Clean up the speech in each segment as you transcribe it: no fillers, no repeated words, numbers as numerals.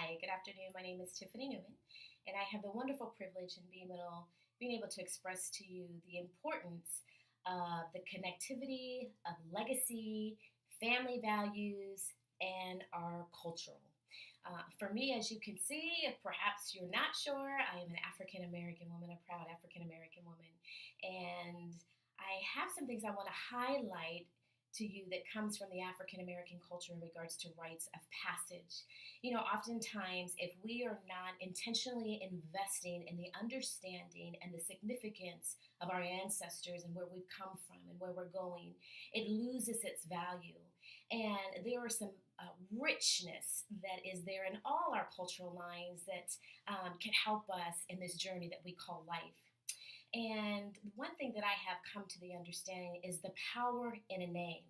Hi, good afternoon. My name is Tiffany Newman, and I have the wonderful privilege in being able to express to you the importance of the connectivity of legacy, family values, and our cultural. For me, as you can see, if perhaps you're not sure, I am an African American woman, a proud African American woman, and I have some things I want to highlight to you that comes from the African American culture in regards to rites of passage. Oftentimes, if we are not intentionally investing in the understanding and the significance of our ancestors and where we've come from and where we're going, it loses its value. And there are some richness that is there in all our cultural lines that can help us in this journey that we call life. And one thing that I have come to the understanding is the power in a name.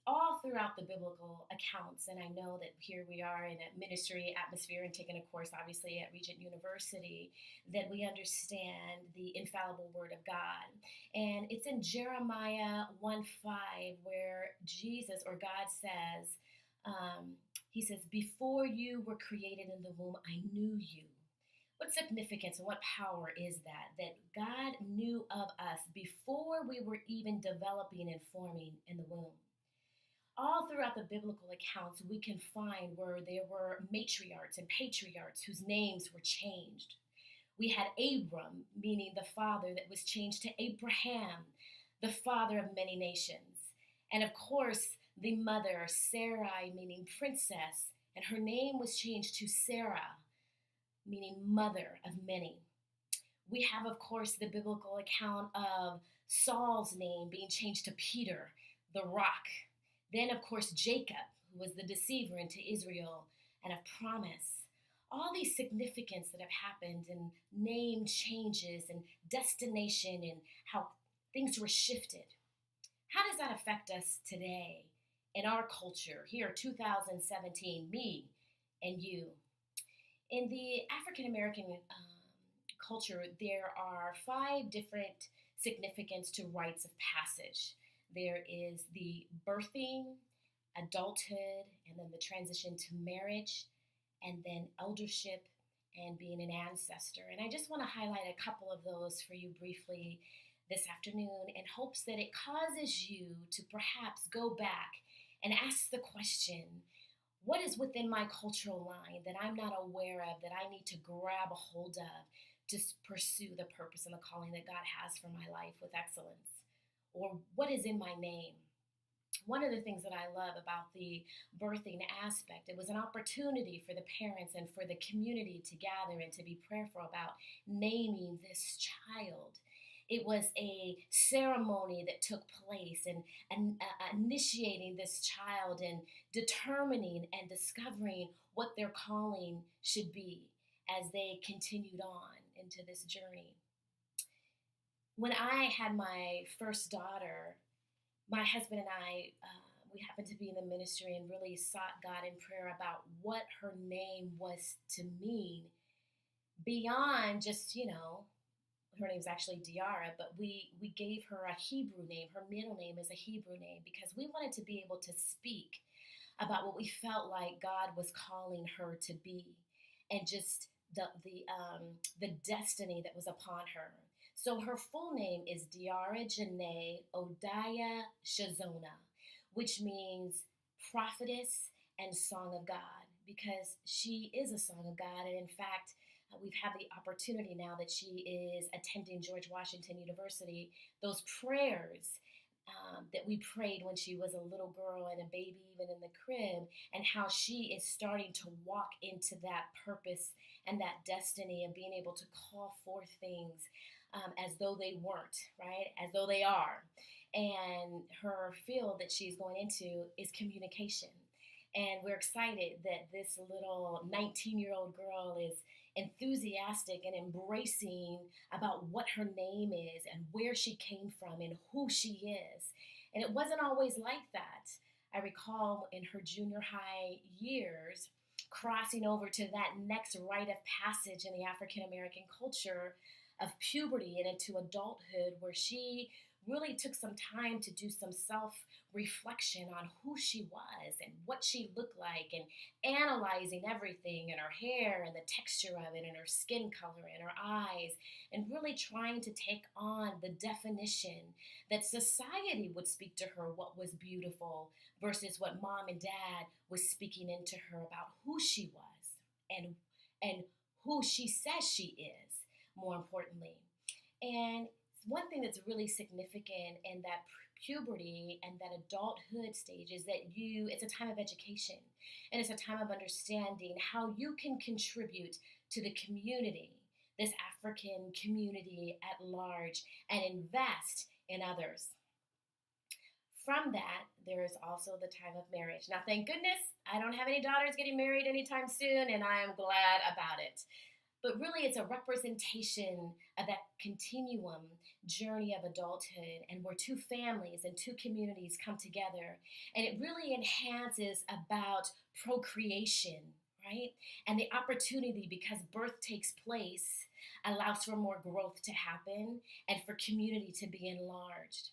All throughout the biblical accounts, and I know that here we are in a ministry atmosphere and taking a course, obviously, at Regent University, that we understand the infallible Word of God. And it's in Jeremiah 1:5 where Jesus or God says, He says, "Before you were created in the womb, I knew you." What significance and what power is that? That God knew of us before we were even developing and forming in the womb. All throughout the biblical accounts, we can find where there were matriarchs and patriarchs whose names were changed. We had Abram, meaning the father, that was changed to Abraham, the father of many nations. And of course, the mother, Sarai, meaning princess, and her name was changed to Sarah, meaning mother of many. We have, of course, the biblical account of Saul's name being changed to Peter, the rock. Then, of course, Jacob, who was the deceiver into Israel and of promise. All these significance that have happened and name changes and destination and how things were shifted. How does that affect us today in our culture, here, 2017, me and you? In the African American culture, there are five different significance to rites of passage. There is the birthing, adulthood, and then the transition to marriage, and then eldership and being an ancestor. And I just want to highlight a couple of those for you briefly this afternoon in hopes that it causes you to perhaps go back and ask the question, what is within my cultural line that I'm not aware of, that I need to grab a hold of to pursue the purpose and the calling that God has for my life with excellence? Or what is in my name? One of the things that I love about the birthing aspect, it was an opportunity for the parents and for the community to gather and to be prayerful about naming this child. It was a ceremony that took place and initiating this child and determining and discovering what their calling should be as they continued on into this journey. When I had my first daughter, my husband and I, we happened to be in the ministry and really sought God in prayer about what her name was to mean beyond just, her name's actually Diara, but we gave her a Hebrew name. Her middle name is a Hebrew name because we wanted to be able to speak about what we felt like God was calling her to be and just the destiny that was upon her. So her full name is Diara Janae Odaya Shazona, which means prophetess and song of God, because she is a song of God. And in fact, we've had the opportunity now that she is attending George Washington University, those prayers that we prayed when she was a little girl and a baby, even in the crib, and how she is starting to walk into that purpose and that destiny of being able to call forth things as though they weren't, right? As though they are. And her field that she's going into is communication. And we're excited that this little 19-year-old girl is enthusiastic and embracing about what her name is and where she came from and who she is. And it wasn't always like that. I recall in her junior high years, crossing over to that next rite of passage in the African American culture of puberty and into adulthood, where she really took some time to do some self reflection on who she was and what she looked like, and analyzing everything, and her hair and the texture of it and her skin color and her eyes, and really trying to take on the definition that society would speak to her what was beautiful versus what mom and dad was speaking into her about who she was, and who she says she is, more importantly. And one thing that's really significant in that puberty and that adulthood stage is that it's a time of education, and it's a time of understanding how you can contribute to the community, this African community at large, and invest in others. From that, there is also the time of marriage. Now, thank goodness, I don't have any daughters getting married anytime soon, and I am glad about it. But really, it's a representation of that continuum journey of adulthood, and where two families and two communities come together. And it really enhances about procreation, right? And the opportunity, because birth takes place, allows for more growth to happen and for community to be enlarged.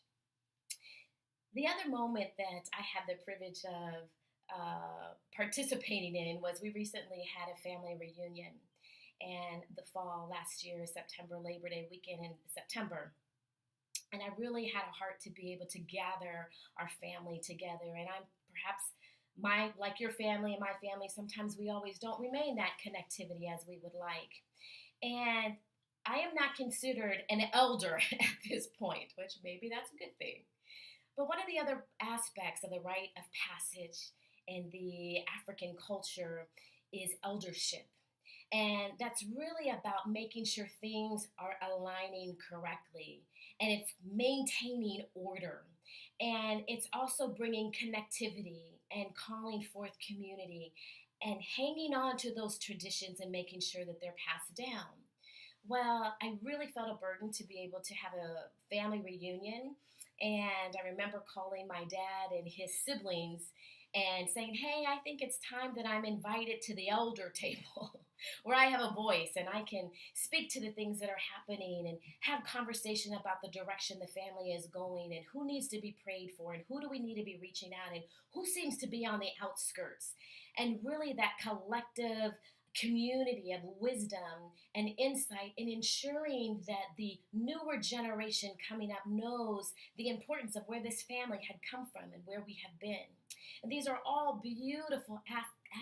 The other moment that I had the privilege of participating in was, we recently had a family reunion, and the fall last year, September, Labor Day weekend in September. And I really had a heart to be able to gather our family together. And I'm perhaps like your family and my family, sometimes we always don't remain that connectivity as we would like. And I am not considered an elder at this point, which maybe that's a good thing. But one of the other aspects of the rite of passage in the African culture is eldership. And that's really about making sure things are aligning correctly, and it's maintaining order. And it's also bringing connectivity and calling forth community and hanging on to those traditions and making sure that they're passed down. Well, I really felt a burden to be able to have a family reunion. And I remember calling my dad and his siblings and saying, hey, I think it's time that I'm invited to the elder table where I have a voice and I can speak to the things that are happening and have conversation about the direction the family is going, and who needs to be prayed for, and who do we need to be reaching out, and who seems to be on the outskirts. And really that collective community of wisdom and insight in ensuring that the newer generation coming up knows the importance of where this family had come from and where we have been. And these are all beautiful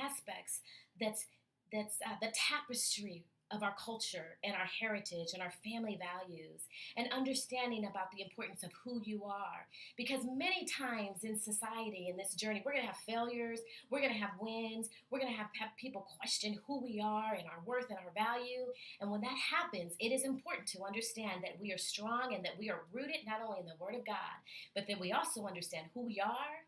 aspects that's the tapestry of our culture and our heritage and our family values, and understanding about the importance of who you are. Because many times in society, in this journey, we're going to have failures, we're going to have wins, we're going to have people question who we are and our worth and our value. And when that happens, it is important to understand that we are strong and that we are rooted not only in the Word of God, but that we also understand who we are,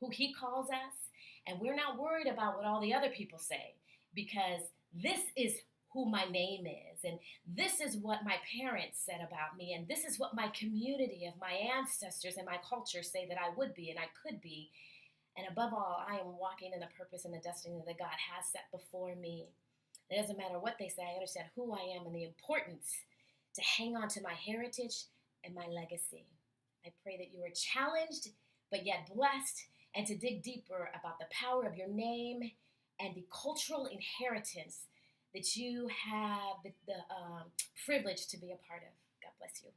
who He calls us, and we're not worried about what all the other people say, because this is who my name is, and this is what my parents said about me, and this is what my community of my ancestors and my culture say that I would be and I could be. And above all, I am walking in the purpose and the destiny that God has set before me. It doesn't matter what they say, I understand who I am and the importance to hang on to my heritage and my legacy. I pray that you are challenged, but yet blessed, and to dig deeper about the power of your name and the cultural inheritance that you have the privilege to be a part of. God bless you.